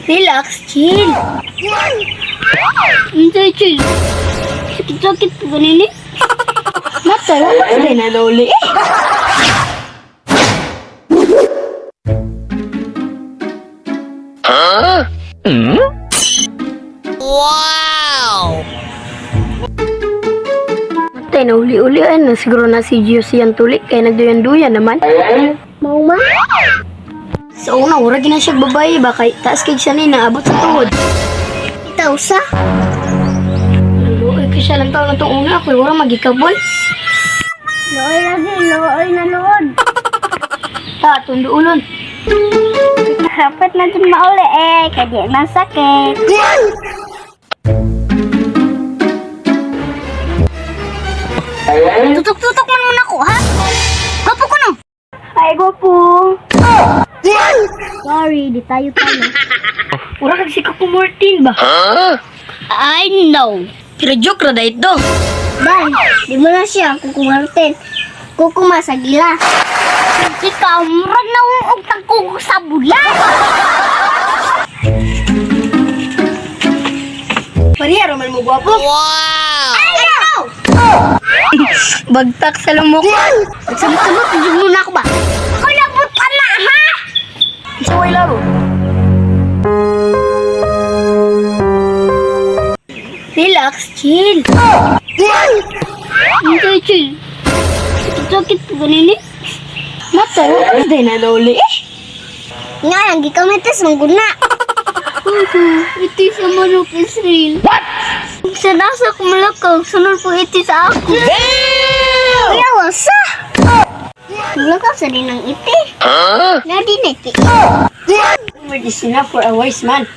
Relax, chill. Hindi, chill. Sakit-sakit po ganini. Mata, wala na nauli. Wow! Matay na uli-ulian na siguro na si Gio siyang tuli kaya nagduyan-duyan naman. Mau ma? Sa una, ura gina siya babae ba kay taas kay siya ni naabot sa tuhod. Itaw sa? Luoy ka siya lang taon na itong una ako, ura magikabol. Looy lagi, looy na lood. Ta, tundo ulon. Dapat na dyan mauli kaya na sakit. Tutok-tutok man muna ako, ha? Gwapo ko no? Ay, gwapo. Sorry, di tayo. Ura kag si Kapo Martin ba? I know. Pero joke ra dahil do. Dan, di mo na siya kukumartin. Kukuma sa gila. Ikaw, murag na og tagkog sa bulan. Pariya raman mo gwapo. Wow! Ayaw! Bagtak sa lumok. Sabot-sabot, hindi mo na ako ba? Ako labot ka na, ha? Isaway laro. Relax, chill. Hindi, chill. Sakit-sakit po ganini. Mata, hindi na nauli. Nga, lagi kami tes mangguna. Iti sa manok is real. What? Sa nasa kumalakaw, sunod po iti sa ako. Kuya, wasa. Wala ka sa din ng iti. Nadi na iti. Word is enough for a wise man.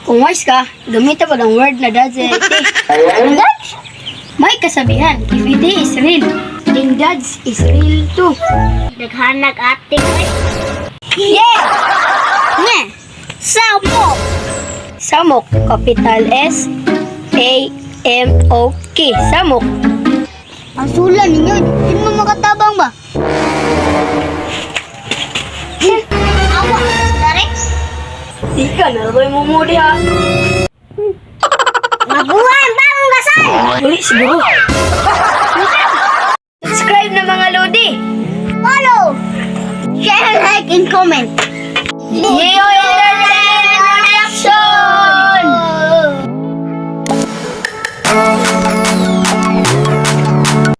Kung wise ka, gamitin mo ng word na dad's iti. Dad's? May kasabihan, if iti is real, then dad's is real too. Naghanag ating. Yeah! Nga, samo. Samok, capital S, A-M-O-K. Samok. Ang sula ninyo, hindi mo makatabang ba? Awa, direct. Ika, naroy mo muli ha. Mabuhay, bagong gasal. Uli, siguro. Subscribe na mga Lodi. Follow, share, like, and comment. Yay!